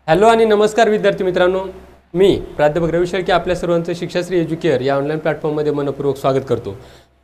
Hello आणि नमस्कार विद्यार्थी मित्रांनो, मी प्राध्यापक रवी शेळके आपल्या सर्वांचं शिक्षाश्री एज्युकेअर या ऑनलाईन प्लॅटफॉर्ममध्ये मनपूर्वक स्वागत करतो।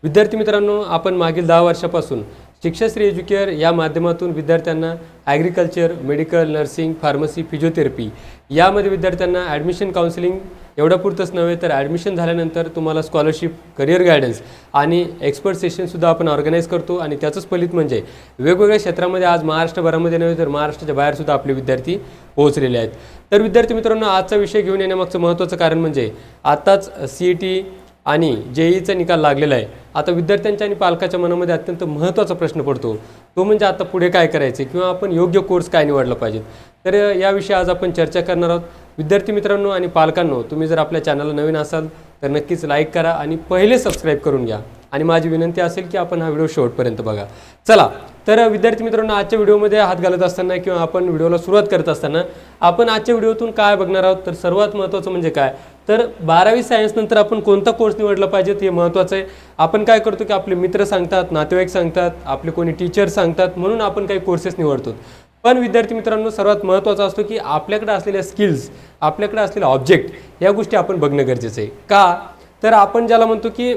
विद्यार्थी मित्रांनो, आपण मागील 10 वर्षापासून शिक्षाश्री एज्युकेअर या माध्यमातून विद्यार्थ्यांना agriculture, medical, nursing, pharmacy, physiotherapy यामध्ये विद्यार्थ्यांना ॲडमिशन काउन्सिलिंग एवढ्यापुरतंच नव्हे तर ॲडमिशन झाल्यानंतर तुम्हाला स्कॉलरशिप, करिअर गायडन्स आणि एक्सपर्ट सेशनसुद्धा आपण ऑर्गनाईज करतो आणि त्याचंच फलित म्हणजे वेगवेगळ्या क्षेत्रामध्ये आज महाराष्ट्रभरामध्ये नव्हे तर महाराष्ट्राच्या बाहेरसुद्धा आपले विद्यार्थी पोहोचलेले आहेत। तर विद्यार्थी मित्रांनो, आजचा विषय घेऊन येण्यामागचं महत्त्वाचं कारण म्हणजे आताच CET आणि JEEचा निकाल लागलेला आहे। आता विद्यार्थ्यांच्या आणि पालकाच्या मनामध्ये अत्यंत महत्त्वाचा प्रश्न पडतो, तो म्हणजे आता पुढे काय करायचे किंवा आपण योग्य कोर्स काय निवडला पाहिजे। तर याविषयी आज आपण चर्चा करणार आहोत। विद्यार्थी मित्रांनो आणि पालकांनो, तुम्ही जर आपल्या चॅनलला नवीन असाल तर नक्कीच लाईक करा आणि पहिले सबस्क्राईब करून घ्या आणि माझी विनंती असेल की आपण हा व्हिडिओ शेवटपर्यंत बघा। चला तर विद्यार्थी मित्रांनो, आजच्या व्हिडिओमध्ये हात घालत असताना किंवा आपण व्हिडिओला सुरुवात करत असताना आपण आजच्या व्हिडिओतून काय बघणार आहोत, तर सर्वात महत्त्वाचं म्हणजे काय तर 12वी सायन्स नंतर आपण कोणता कोर्स निवडला पाहिजे हे महत्त्वाचं आहे। आपण काय करतो की आपले मित्र सांगतात, नातेवाईक सांगतात, आपले कोणी टीचर सांगतात म्हणून आपण काही कोर्सेस निवडतो। पण विद्यार्थी मित्रांनो, सर्वात महत्त्वाचा असतो की आपल्याकडे असलेल्या स्किल्स, आपल्याकडे असलेला ऑब्जेक्ट या गोष्टी आपण बघणं गरजेचं आहे। का तर आपण ज्याला म्हणतो की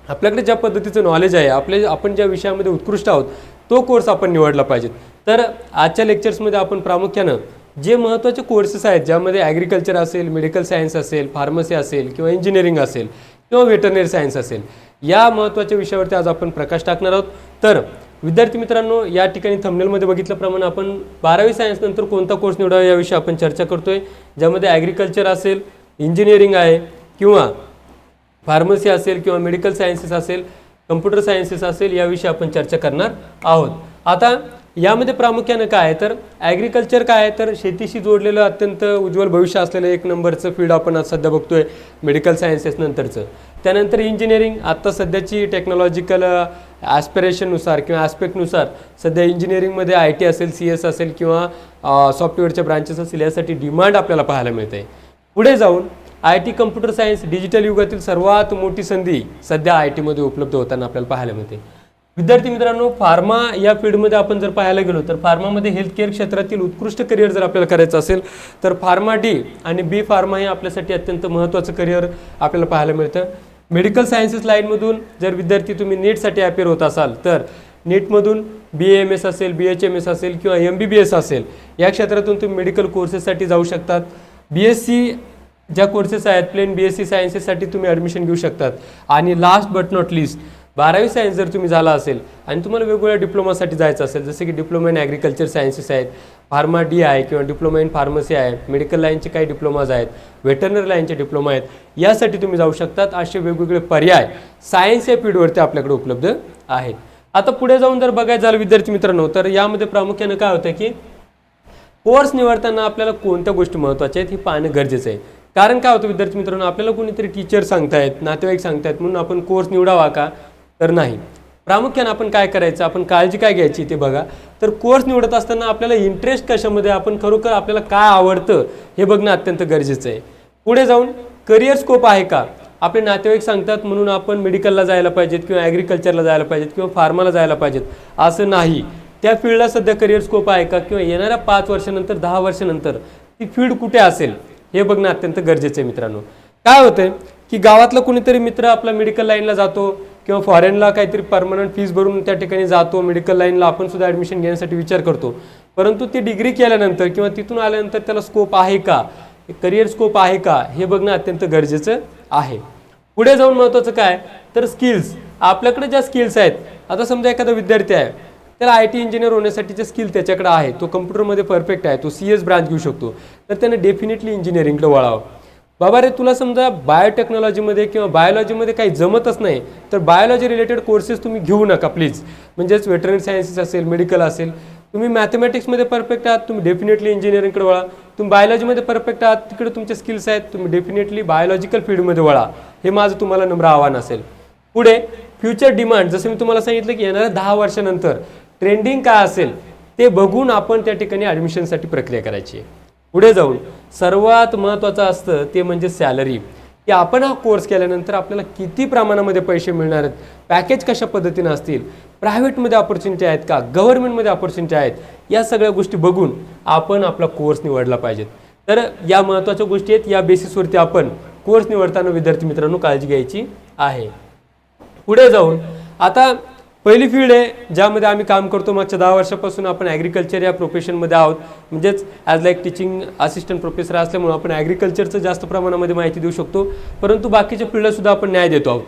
आपल्याकडे ज्या पद्धतीचं नॉलेज आहे, आपण ज्या विषयामध्ये उत्कृष्ट आहोत तो कोर्स आपण निवडला पाहिजे। तर आजच्या लेक्चर्समध्ये आपण प्रामुख्यानं जे महत्त्वाचे कोर्सेस आहेत ज्यामध्ये ॲग्रिकल्चर असेल, मेडिकल सायन्स असेल, फार्मसी असेल किंवा इंजिनिअरिंग असेल किंवा व्हेटरनरी सायन्स असेल, या महत्त्वाच्या विषयावरती आज आपण प्रकाश टाकणार आहोत। तर विद्यार्थी मित्रांनो, या ठिकाणी थंबनेलमध्ये बघितल्याप्रमाणे आपण 12वी सायन्स नंतर कोणता कोर्स निवडावा याविषयी आपण चर्चा करतोय, ज्यामध्ये ॲग्रिकल्चर असेल, इंजिनिअरिंग आहे किंवा फार्मसी असेल किंवा मेडिकल सायन्सेस असेल, कम्प्युटर सायन्सेस असेल, याविषयी आपण चर्चा करणार आहोत। आता यामध्ये प्रामुख्यानं काय आहे तर ॲग्रिकल्चर काय आहे तर शेतीशी जोडलेलं अत्यंत उज्ज्वल भविष्य असलेलं एक नंबरचं फील्ड आपण आज सध्या बघतोय मेडिकल सायन्सेस नंतरचं। त्यानंतर इंजिनिअरिंग, आत्ता सध्याची टेक्नॉलॉजिकल ॲस्पिरेशननुसार किंवा ॲस्पेक्टनुसार सध्या इंजिनिअरिंगमध्ये IT असेल, CS असेल किंवा सॉफ्टवेअरच्या ब्रांचेस असेल, यासाठी डिमांड आपल्याला पाहायला मिळते। पुढे जाऊन IT, कम्प्युटर सायन्स, डिजिटल युगातील सर्वात मोठी संधी सध्या IT मध्ये उपलब्ध होताना आपल्याला पाहायला मिळते। विद्यार्थी मित्रांनो, फार्मा या फील्डमध्ये आपण जर पाहायला गेलो तर फार्मामध्ये हेल्थकेअर क्षेत्रातील उत्कृष्ट करिअर जर आपल्याला करायचं असेल तर फार्मा D आणि B फार्मा हे आपल्यासाठी अत्यंत महत्त्वाचं करिअर आपल्याला पाहायला मिळतं। मेडिकल सायन्सेस लाईनमधून जर विद्यार्थी तुम्ही नीटसाठी अपेअर होत असाल तर नीटमधून BAMS असेल, BHMS असेल किंवा MBBS असेल, या क्षेत्रातून तुम्ही मेडिकल कोर्सेससाठी जाऊ शकतात। BSc ज्या कोर्सेस आहेत, प्लेन BSc सायन्सेससाठी तुम्ही ॲडमिशन घेऊ शकतात। आणि लास्ट बट नॉट लिस्ट, 12वी सायन्स जर तुम्ही झाला असेल आणि तुम्हाला वेगवेगळ्या डिप्लोमासाठी जायचं असेल, जसे की डिप्लोमा इन ॲग्रिकल्चर सायन्सेस आहेत, फार्मा D आहे किंवा डिप्लोमा इन फार्मसी आहे, मेडिकल लाईनचे काही डिप्लोमाज आहेत, व्हेटरनरी लाईनचे डिप्लोमा आहेत, यासाठी तुम्ही जाऊ शकतात। असे वेगवेगळे पर्याय सायन्स या फील्डवरती आपल्याकडे उपलब्ध आहेत। आता पुढे जाऊन जर बघायचं झालं विद्यार्थी मित्रांनो, तर यामध्ये प्रामुख्यानं काय होतं की कोर्स निवडताना आपल्याला कोणत्या गोष्टी महत्त्वाच्या आहेत हे पाहणं गरजेचं आहे। कारण काय होतं विद्यार्थी मित्रांनो, आपल्याला कोणीतरी टीचर सांगतायत, नातेवाईक सांगतायत म्हणून आपण कोर्स निवडावा का तर नाही। प्रामुख्यानं आपण काय करायचं, आपण काळजी काय घ्यायची ते बघा। तर कोर्स निवडत असताना आपल्याला इंटरेस्ट कशामध्ये, आपण खरोखर आपल्याला काय आवडतं हे बघणं अत्यंत गरजेचं आहे। पुढे जाऊन करिअर स्कोप आहे का, आपले नातेवाईक सांगतात म्हणून आपण मेडिकलला जायला पाहिजेत किंवा ॲग्रिकल्चरला जायला पाहिजेत किंवा फार्माला जायला पाहिजेत असं नाही। त्या फील्डला सध्या करिअर स्कोप आहे का किंवा येणाऱ्या 5 वर्षानंतर 10 वर्षानंतर ती फील्ड कुठे असेल हे बघणं अत्यंत गरजेचं आहे। मित्रांनो, काय होतंय की गावातला कोणीतरी मित्र आपला मेडिकल लाईनला जातो किंवा फॉरेनला काहीतरी परमनंट फीस भरून त्या ठिकाणी जातो, मेडिकल लाईनला आपण सुद्धा ॲडमिशन घेण्यासाठी विचार करतो, परंतु ती डिग्री केल्यानंतर किंवा तिथून आल्यानंतर त्याला स्कोप आहे का, करिअर स्कोप आहे का हे बघणं अत्यंत गरजेचं आहे। पुढे जाऊन महत्त्वाचं काय तर स्किल्स, आपल्याकडे ज्या स्किल्स आहेत, आता समजा एखादा विद्यार्थी आहे, त्याला IT इंजिनियर होण्यासाठीचे स्किल त्याच्याकडे आहे, तो कम्प्युटरमध्ये परफेक्ट आहे, तो CS ब्रांच घेऊ शकतो, तर त्याने डेफिनेटली इंजिनिअरिंगला वळावं। बाबा रे, तुला समजा बायोटेक्नॉलॉजीमध्ये किंवा बायोलॉजीमध्ये काही जमतच नाही तर बायोलॉजी रिलेटेड कोर्सेस तुम्ही घेऊ नका प्लीज। म्हणजेच व्हेटरनरी सायन्सेस असेल, मेडिकल असेल, तुम्ही मॅथमॅटिक्समध्ये परफेक्ट आहात, तुम्ही डेफिनेटली इंजिनिअरिंगकडे वळा। तुम्ही बायोलॉजीमध्ये परफेक्ट आहात, तिकडे तुमचे स्किल्स आहेत, तुम्ही डेफिनेटली बायोलॉजिकल फील्डमध्ये वळा, हे माझं तुम्हाला नम्र आव्हान असेल। पुढे फ्युचर डिमांड, जसं मी तुम्हाला सांगितलं की येणाऱ्या 10 वर्षानंतर ट्रेंडिंग काय असेल ते बघून आपण त्या ठिकाणी ॲडमिशनसाठी प्रक्रिया करायची आहे। पुढे जाऊन सर्वात महत्त्वाचं असतं ते म्हणजे सॅलरी। की आपण हा कोर्स केल्यानंतर आपल्याला किती प्रमाणामध्ये पैसे मिळणार आहेत, पॅकेज कशा पद्धतीने असतील, प्रायव्हेटमध्ये ऑपॉर्च्युनिटी आहेत का, गव्हर्नमेंटमध्ये ऑपॉर्च्युनिटी आहेत, या सगळ्या गोष्टी बघून आपण आपला कोर्स निवडला पाहिजेत. तर या महत्त्वाच्या गोष्टी आहेत. या बेसिसवरती आपण कोर्स निवडताना विद्यार्थी मित्रांनो काळजी घ्यायची आहे. पुढे जाऊन आता पहिली फील्ड आहे ज्यामध्ये आम्ही काम करतो. मागच्या 10 वर्षापासून आपण ॲग्रिकल्चर या प्रोफेशनमध्ये आहोत. म्हणजेच as like teaching assistant professor असल्यामुळे आपण ॲग्रिकल्चरचं जास्त प्रमाणामध्ये माहिती देऊ शकतो, परंतु बाकीच्या फील्डसुद्धा आपण न्याय देतो आहोत.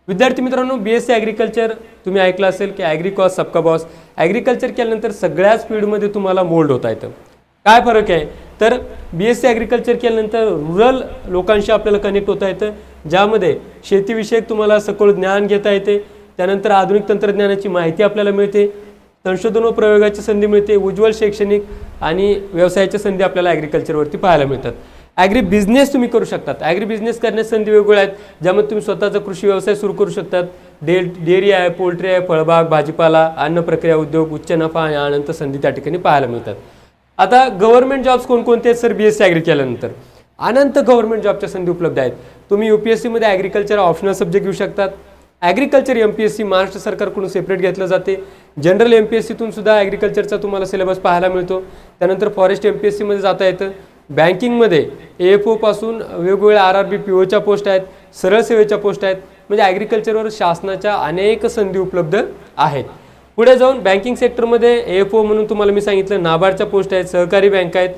विद्यार्थी मित्रांनो, BSc ॲग्रिकल्चर तुम्ही ऐकलं असेल की ॲग्री कॉस सबका बॉस. ॲग्रिकल्चर केल्यानंतर सगळ्याच फील्डमध्ये तुम्हाला मोल्ड होता येतं. काय फरक आहे तर BSc ॲग्रिकल्चर केल्यानंतर रुरल लोकांशी आपल्याला कनेक्ट होता येतं, ज्यामध्ये शेतीविषयक तुम्हाला सखोल ज्ञान घेता येते. त्यानंतर आधुनिक तंत्रज्ञानाची माहिती आपल्याला मिळते, संशोधन व प्रयोगाची संधी मिळते, उज्ज्वल शैक्षणिक आणि व्यवसायाच्या संधी आपल्याला ॲग्रिकल्चरवरती पाहायला मिळतात. ॲग्री बिझनेस तुम्ही करू शकतात. ॲग्री बिझनेस करण्याच्या संधी वेगवेगळ्या आहेत, ज्यामध्ये तुम्ही स्वतःचा कृषी व्यवसाय सुरू करू शकतात. डेअरी आहे, पोल्ट्री आहे, फळबाग, भाजीपाला, अन्न प्रक्रिया उद्योग, उच्च नफा आणि अनंत संधी त्या ठिकाणी पाहायला मिळतात. आता गव्हर्नमेंट जॉब्स कोणकोणते आहेत सर BSc ॲग्री केल्यानंतर? अनंत गव्हर्नमेंट जॉबच्या संधी उपलब्ध आहेत. तुम्ही UPSCमध्ये ॲग्रिकल्चर ऑप्शनल सब्जेक्ट घेऊ शकतात. ॲग्रिकल्चर MPSC महाराष्ट्र सरकारकडून सेपरेट घेतलं जाते. जनरल MPSCतून सुद्धा ॲग्रिकल्चरचा तुम्हाला सिलेबस पाहायला मिळतो. त्यानंतर फॉरेस्ट MPSCमध्ये जाता येतं. बँकिंगमध्ये AFO पासून वेगवेगळ्या RRB POच्या पोस्ट आहेत, सरळ सेवेच्या पोस्ट आहेत. म्हणजे ॲग्रिकल्चरवर शासनाच्या अनेक संधी उपलब्ध आहेत. पुढे जाऊन बँकिंग सेक्टरमध्ये AFO म्हणून तुम्हाला मी सांगितलं नाबार्डच्या पोस्ट आहेत, सहकारी बँक आहेत.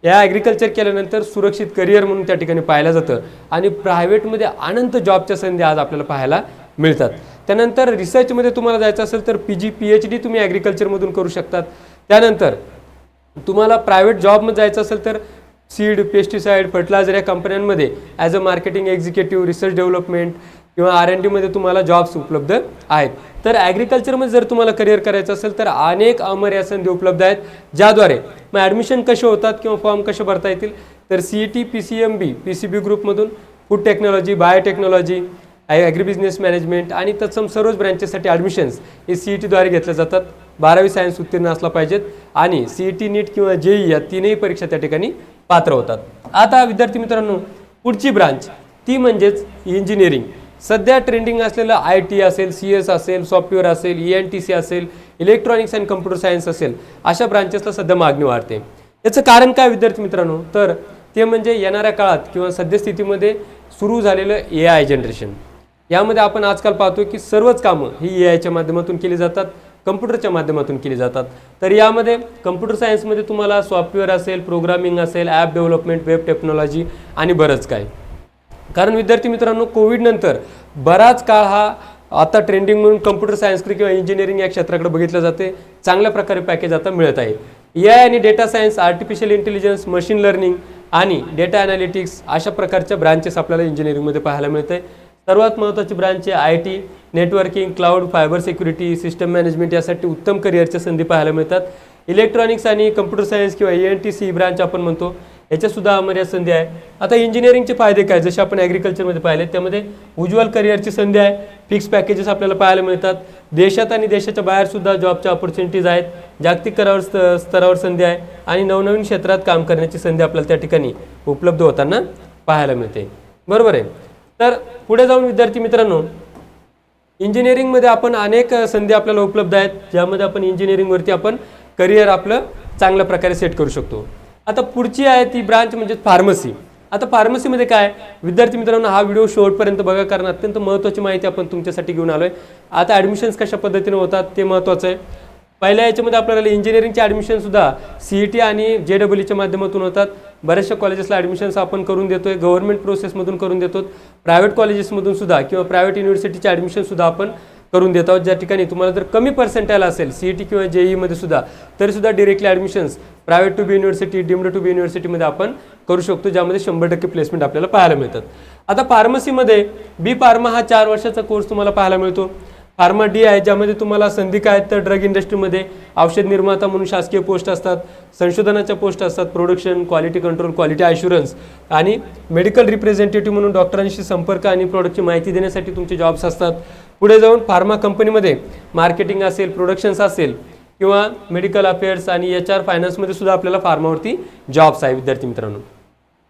या ॲग्रिकल्चर केल्यानंतर सुरक्षित करिअर म्हणून त्या ठिकाणी पाहिलं जातं आणि प्रायव्हेटमध्ये अनंत जॉबच्या संधी आज आपल्याला पाहायला मिळतात. त्यानंतर रिसर्चमध्ये तुम्हाला जायचं असेल तर PG PhD तुम्ही ॲग्रिकल्चरमधून करू शकतात. त्यानंतर तुम्हाला प्रायव्हेट जॉबमध्ये जायचं असेल तर सीड, पेस्टिसाईड, फर्टिलायझर या कंपन्यांमध्ये as a marketing executive, research development किंवा R&Dमध्ये तुम्हाला जॉब्स उपलब्ध आहेत. तर ॲग्रिकल्चरमध्ये जर तुम्हाला करिअर करायचं असेल तर अनेक अमर्याद संधी उपलब्ध आहेत, ज्याद्वारे मग ॲडमिशन कसे होतात किंवा फॉर्म कसे भरता येतील तर CET, PCMB, PCB ग्रुपमधून food technology, biotechnology, agri business management आणि तत्सम सर्वच ब्रँचेससाठी ॲडमिशन्स हे CETद्वारे घेतले जातात. 12वी सायन्स उत्तीर्ण असला पाहिजेत आणि CET, नीट किंवा JEE या तीनही परीक्षा त्या ठिकाणी पात्र होतात. आता विद्यार्थी मित्रांनो, पुढची ब्रांच ती म्हणजेच इंजिनिअरिंग. सध्या ट्रेंडिंग असलेलं IT असेल, CS असेल, सॉफ्टवेअर असेल, ENTC असेल, इलेक्ट्रॉनिक्स अँड कम्प्युटर सायन्स असेल, अशा ब्रांचेसला सध्या मागणी वाढते. याचं कारण काय विद्यार्थी मित्रांनो तर ते म्हणजे येणाऱ्या काळात किंवा सद्यस्थितीमध्ये सुरू झालेलं AI जनरेशन. यामध्ये आपण आजकाल पाहतो की सर्वच कामं ही AIच्या माध्यमातून केली जातात, कम्प्युटरच्या माध्यमातून केली जातात. तर यामध्ये कम्प्युटर सायन्समध्ये तुम्हाला सॉफ्टवेअर असेल, प्रोग्रामिंग असेल, ॲप डेव्हलपमेंट, वेब टेक्नॉलॉजी आणि बरंच काय. कारण विद्यार्थी मित्रांनो, कोविडनंतर बराच काळ हा आता ट्रेंडिंग म्हणून कम्प्युटर सायन्सकडे किंवा इंजिनिअरिंग या क्षेत्राकडे बघितलं जाते. चांगल्या प्रकारे पॅकेज आता मिळत आहे. AI आणि data science, artificial intelligence, machine learning आणि डेटा ॲनालिटिक्स अशा प्रकारच्या ब्रांचेस आपल्याला इंजिनिअरिंगमध्ये पाहायला मिळते. सर्वात महत्त्वाची ब्रांच आहे IT, networking, cloud, fibre security, system management यासाठी उत्तम करिअरच्या संधी पाहायला मिळतात. इलेक्ट्रॉनिक्स आणि कम्प्युटर सायन्स किंवा ENTC ब्रांच आपण म्हणतो, याच्यासुद्धा अमर्याद संधी आहे. आता इंजिनिअरिंगचे फायदे काय, जसे आपण ॲग्रिकल्चरमध्ये पाहिले त्यामध्ये उज्ज्वल करिअरची संधी आहे, फिक्स पॅकेजेस आपल्याला पाहायला मिळतात. देशात आणि देशाच्या बाहेरसुद्धा जॉबच्या ऑपॉर्च्युनिटीज आहेत, जागतिक स्तरावर संधी आहे आणि नवनवीन क्षेत्रात काम करण्याची संधी आपल्याला त्या ठिकाणी उपलब्ध होताना पाहायला मिळते. बरोबर आहे. तर पुढे जाऊन विद्यार्थी मित्रांनो, इंजिनिअरिंगमध्ये आपण अनेक संधी आपल्याला उपलब्ध आहेत, ज्यामध्ये आपण इंजिनिअरिंगवरती आपण करिअर आपलं चांगल्या प्रकारे सेट करू शकतो. आता पुढची आहे ती ब्रांच म्हणजे फार्मसी. आता फार्मसीमध्ये काय विद्यार्थी मित्रांनो, हा व्हिडिओ शेवटपर्यंत बघा, कारण अत्यंत महत्त्वाची माहिती आपण तुमच्यासाठी घेऊन आलो आहे. आता ॲडमिशन्स कशा पद्धतीने होतात ते महत्त्वाचं आहे. पहिल्या याच्यामध्ये आपल्याला इंजिनिअरिंगचे ॲडमिशनसुद्धा CET आणि JEEच्या माध्यमातून होतात. बऱ्याचशा कॉलेजेसला ॲडमिशन्स आपण करून देतो आहे, गव्हर्नमेंट प्रोसेसमधून करून देतो, प्रायव्हेट कॉलेजेसमधून सुद्धा किंवा प्रायव्हेट युनिव्हर्सिटीचे ॲडमिशनसुद्धा आपण करून देत आहोत. ज्या ठिकाणी तुम्हाला जर कमी पर्सेंटाईल असेल CET किंवा JEEमध्ये सुद्धा, तरीसुद्धा directly admissions private to be university, deemed to be युनिव्हर्सिटीमध्ये आपण करू शकतो, ज्यामध्ये 100% प्लेसमेंट आपल्याला पाहायला मिळतात. आता फार्मसीमध्ये B फार्मा हा 4 वर्षाचा कोर्स तुम्हाला पाहायला मिळतो. फार्मा D आहे, ज्यामध्ये तुम्हाला संधी काय आहेत तर ड्रग इंडस्ट्रीमध्ये औषध निर्माता म्हणून शासकीय पोस्ट असतात, संशोधनाच्या पोस्ट असतात, production, quality control, quality assurance आणि मेडिकल रिप्रेझेंटेटिव्ह म्हणून डॉक्टरांशी संपर्क आणि प्रोडक्टची माहिती देण्यासाठी तुमचे जॉब्स असतात. पुढे जाऊन फार्मा कंपनीमध्ये मार्केटिंग असेल, प्रोडक्शन्स असेल किंवा मेडिकल अफेअर्स आणि HR फायनान्समध्ये सुद्धा आपल्याला फार्मावरती जॉब्स आहे विद्यार्थी मित्रांनो.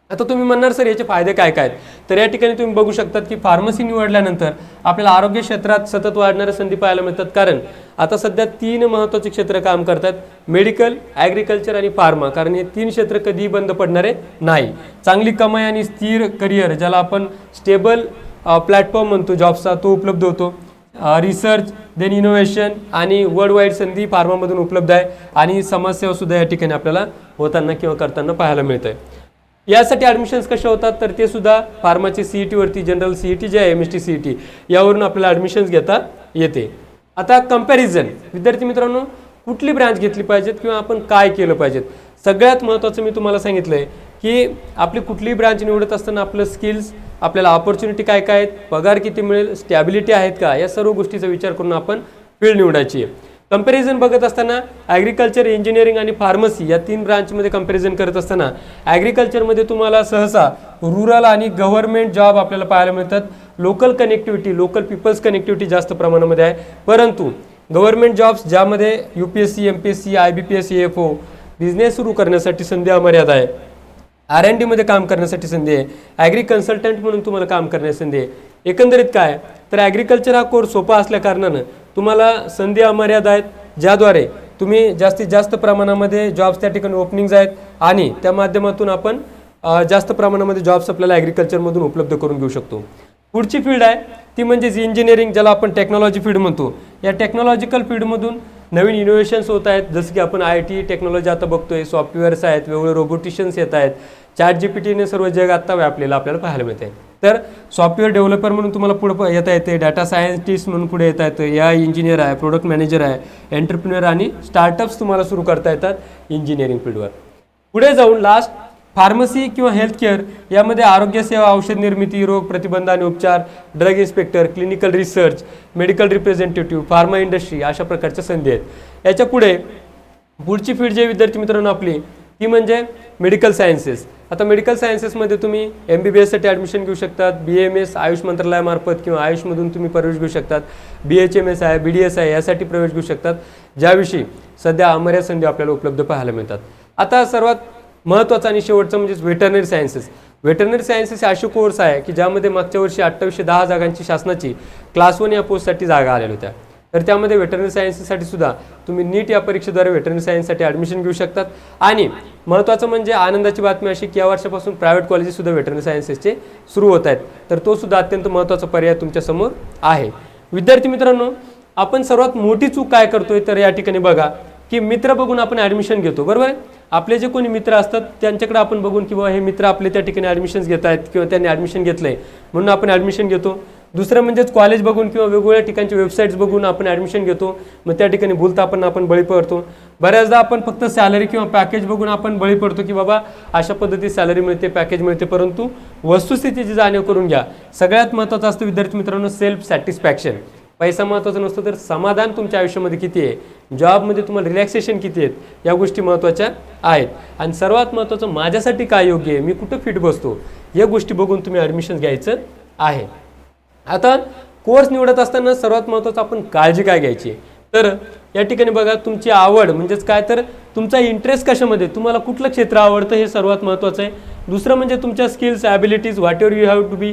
आता तुम्ही म्हणणार सर याचे फायदे काय काय आहेत, तर या ठिकाणी तुम्ही बघू शकतात की फार्मसी निवडल्यानंतर आपल्याला आरोग्य क्षेत्रात सतत वाढणाऱ्या संधी पाहायला मिळतात. कारण आता सध्या 3 महत्त्वाचे क्षेत्र काम करतात, मेडिकल, ॲग्रिकल्चर आणि फार्मा. कारण हे 3 क्षेत्र कधीही बंद पडणारे नाही. चांगली कमाई आणि स्थिर करिअर, ज्याला आपण स्टेबल प्लॅटफॉर्म म्हणतो जॉबचा, तो उपलब्ध होतो. रिसर्च, देन इनोव्हेशन आणि वर्ल्ड वाईड संधी फार्मामधून उपलब्ध आहे. आणि समाजसेवा सुद्धा या ठिकाणी आपल्याला होताना किंवा करताना पाहायला मिळत आहे. यासाठी ॲडमिशन्स कसे होतात, तर ते सुद्धा फार्माची CET वरती, जनरल CET जे आहे MST CET, यावरून आपल्याला ॲडमिशन्स घेता येते. आता कंपॅरिझन, विद्यार्थी मित्रांनो कुठली ब्रांच घेतली पाहिजेत किंवा आपण काय केलं पाहिजेत. सगळ्यात महत्त्वाचं मी तुम्हाला सांगितलं आहे की आपली कुठलीही ब्रांच निवडत असताना आपलं स्किल्स, आपल्याला ऑपॉर्च्युनिटी काय काय आहेत, पगार किती मिळेल, स्टॅबिलिटी आहेत का, या सर्व गोष्टीचा विचार करून आपण फील्ड निवडायची आहे. कंपॅरिझन बघत असताना ॲग्रिकल्चर, इंजिनिअरिंग आणि फार्मसी या 3 ब्रांचमध्ये कंपॅरिझन करत असताना ॲग्रिकल्चरमध्ये तुम्हाला सहसा रुरल आणि गव्हर्नमेंट जॉब आपल्याला पाहायला मिळतात. Local connectivity, local peoples connectivity जास्त प्रमाणामध्ये आहे. परंतु गव्हर्नमेंट जॉब्स ज्यामध्ये UPSC, MPSC, IBPS, AFO, business सुरू करण्यासाठी संधी अमर्याद आहे. R&D मध्ये काम करण्यासाठी संधी आहे. ॲग्री कन्सल्टंट म्हणून तुम्हाला काम करण्याची संधी आहे. एकंदरीत काय तर ॲग्रिकल्चर हा कोर्स सोपा असल्या कारणानं तुम्हाला संधी अमर्याद आहेत, ज्याद्वारे तुम्ही जास्तीत जास्त प्रमाणामध्ये जॉब्स त्या ठिकाणी ओपनिंग्ज आहेत आणि त्या माध्यमातून आपण जास्त प्रमाणामध्ये जॉब्स आपल्याला ॲग्रिकल्चरमधून उपलब्ध करून घेऊ शकतो. पुढची फील्ड आहे ती म्हणजे इंजिनिअरिंग, ज्याला आपण टेक्नॉलॉजी फील्ड म्हणतो. या टेक्नॉलॉजिकल फील्डमधून नवीन इनोव्हेशन्स होत आहेत, जसं की आपण IT टेक्नॉलॉजी आता बघतोय, सॉफ्टवेअर्स आहेत, वेगवेगळे रोबोटिशियन्स येत आहेत. ChatGPTने सर्व जग आत्ता व्यापलेलं आपल्याला पाहायला मिळते. तर सॉफ्टवेअर डेव्हलपर म्हणून तुम्हाला पुढे येता येते, डाटा सायंटिस्ट म्हणून पुढे येता येतं, AI इंजिनियर आहे, प्रोडक्ट मॅनेजर आहे, एंटरप्रिन्युअर आणि स्टार्टअप्स तुम्हाला सुरू करता येतात इंजिनिअरिंग फील्डवर. पुढे जाऊन लास्ट फार्मसी किंवा हेल्थकेअर, यामध्ये आरोग्यसेवा, औषध निर्मिती, रोग प्रतिबंध आणि उपचार, drug inspector, clinical research, medical representative, pharma industry अशा प्रकारच्या संधी आहेत. याच्या पुढची फील्ड जे विद्यार्थी मित्रांनो आपली ती म्हणजे मेडिकल सायन्सेस. आता मेडिकल सायन्सेसमध्ये तुम्ही MBBSसाठी ॲडमिशन घेऊ शकतात. BAMS आयुष मंत्रालयामार्फत किंवा आयुषमधून तुम्ही प्रवेश घेऊ शकतात. BHMS आहे, BDS आहे, यासाठी प्रवेश घेऊ शकतात, ज्याविषयी सध्या अमर्याद संधी आपल्याला उपलब्ध पाहायला मिळतात. आता सर्वात महत्त्वाचं आणि शेवटचं म्हणजे व्हेटरनरी सायन्सेस. व्हेटरनरी सायन्सेस असे कोर्स आहे की ज्यामध्ये मागच्या वर्षी 2810 जागांची शासनाची क्लास 1 या पोस्टसाठी जागा आलेल्या होत्या. तर त्यामध्ये व्हेटरनरी सायन्ससाठी सुद्धा तुम्ही नीट या परीक्षेद्वारे व्हेटरनरी सायन्ससाठी ॲडमिशन घेऊ शकतात. आणि महत्त्वाचं म्हणजे आनंदाची बातमी अशी की या वर्षापासून प्रायव्हेट कॉलेजेस सुद्धा व्हेटरनरी सायन्सेसचे सुरू होत आहेत. तर तो सुद्धा अत्यंत महत्त्वाचा पर्याय तुमच्यासमोर आहे. विद्यार्थी मित्रांनो, आपण सर्वात मोठी चूक काय करतोय तर या ठिकाणी बघा की मित्र बघून आपण ॲडमिशन घेतो, बरोबर आहे. आपले जे कोणी मित्र असतात त्यांच्याकडे आपण बघून की बाबा हे मित्र आपले त्या ठिकाणी ॲडमिशन्स घेत आहेत किंवा त्यांनी ॲडमिशन घेतलं आहे म्हणून आपण ॲडमिशन घेतो. दुसरं म्हणजेच कॉलेज बघून किंवा वेगवेगळ्या ठिकाणचे वेबसाईट्स बघून आपण ॲडमिशन घेतो, मग त्या ठिकाणी भूलथापांना आपण बळी पडतो. बऱ्याचदा आपण फक्त सॅलरी किंवा पॅकेज बघून आपण बळी पडतो की बाबा अशा पद्धतीत सॅलरी मिळते, पॅकेज मिळते, परंतु वस्तुस्थितीची जाणीव करून घ्या. सगळ्यात महत्त्वाचं असतं विद्यार्थी मित्रांनो सेल्फ सॅटिस्फॅक्शन. पैसा महत्त्वाचा नसतो तर समाधान तुमच्या आयुष्यामध्ये किती आहे, जॉबमध्ये तुम्हाला रिलॅक्सेशन किती आहेत, या गोष्टी महत्त्वाच्या आहेत. आणि सर्वात महत्त्वाचं माझ्यासाठी काय योग्य आहे, मी कुठं फिट बसतो, या गोष्टी बघून तुम्ही ॲडमिशन घ्यायचं आहे. आता कोर्स निवडत असताना सर्वात महत्त्वाचं आपण काळजी काय घ्यायची आहे तर या ठिकाणी बघा तुमची आवड म्हणजेच काय तर तुमचा इंटरेस्ट कशामध्ये, तुम्हाला कुठलं क्षेत्र आवडतं हे सर्वात महत्त्वाचं आहे. दुसरं म्हणजे तुमच्या skills abilities, whatever you have to be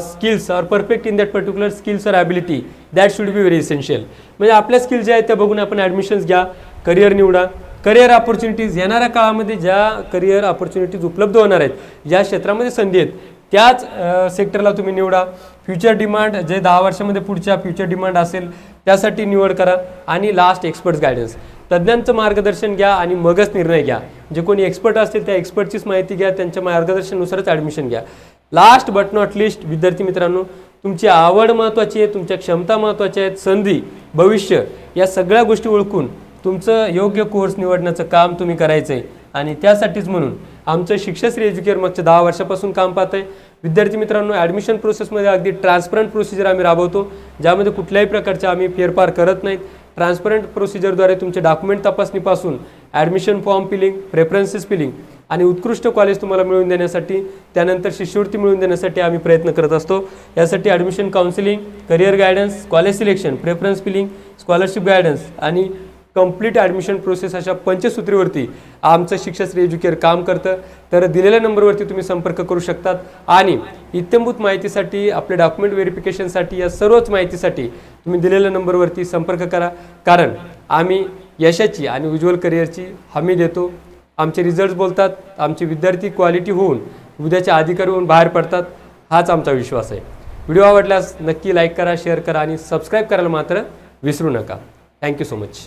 skills or perfect in that particular skills or ability that should be very essential. म्हणजे आपल्या स्किल्स ज्या आहेत त्या बघून आपण ॲडमिशन्स घ्या. करिअर निवडा. करिअर ऑपॉर्च्युनिटीज, येणाऱ्या काळामध्ये ज्या करिअर ऑपॉर्च्युनिटीज उपलब्ध होणार आहेत, ज्या क्षेत्रामध्ये संधी आहेत त्याच सेक्टरला तुम्ही निवडा. फ्युचर डिमांड जे 10 वर्षामध्ये पुढच्या फ्युचर डिमांड असेल त्यासाठी निवड करा. आणि लास्ट एक्सपर्ट्स गायडन्स, तज्ज्ञांचं मार्गदर्शन घ्या आणि मगच निर्णय घ्या. जे कोणी एक्सपर्ट असतील त्या एक्सपर्टचीच माहिती घ्या, त्यांच्या मार्गदर्शनानुसारच ॲडमिशन घ्या. लास्ट बट नॉट लिस्ट विद्यार्थी मित्रांनो, तुमची आवड महत्त्वाची आहे, तुमच्या क्षमता महत्त्वाच्या आहेत, संधी, भविष्य या सगळ्या गोष्टी ओळखून तुमचं योग्य कोर्स निवडण्याचं काम तुम्ही करायचं आहे. आणि त्यासाठीच म्हणून आमचं शिक्षाश्री एज्युकेअर मागच्या 10 वर्षापासून काम पाहत आहे. विद्यार्थी मित्रांनो, ॲडमिशन प्रोसेसमध्ये अगदी ट्रान्सपरंट प्रोसिजर आम्ही राबवतो, ज्यामध्ये कुठल्याही प्रकारचे आम्ही फेरफार करत नाहीत. ट्रान्सपरंट प्रोसिजरद्वारे तुमचे डॉक्युमेंट तपासणीपासून admission form filling, preferences filling आणि उत्कृष्ट कॉलेज तुम्हाला मिळवून देण्यासाठी, त्यानंतर शिष्यवृत्ती मिळवून देण्यासाठी आम्ही प्रयत्न करत असतो. यासाठी admission counselling, career guidance, college selection, preference filling, scholarship guidance आणि कंप्लीट ॲडमिशन प्रोसेस अशा पंचसूत्रीवरती आमचं शिक्षाश्री एज्युकेअर काम करतं. तर दिलेल्या नंबरवरती तुम्ही संपर्क करू शकतात आणि इत्थंभूत माहितीसाठी, आपले डॉक्युमेंट व्हेरिफिकेशनसाठी, या सर्वच माहितीसाठी तुम्ही दिलेल्या नंबरवरती संपर्क करा. कारण आम्ही यशाची आणि उज्ज्वल करिअरची हमी देतो. आमचे रिझल्ट्स बोलतात, आमचे विद्यार्थी क्वालिटी होऊन उद्याच्या अधिकारी होऊन बाहेर पडतात, हाच आमचा विश्वास आहे. व्हिडिओ आवडल्यास नक्की लाईक करा, शेअर करा आणि सबस्क्राईब करायला मात्र विसरू नका. Thank you so much.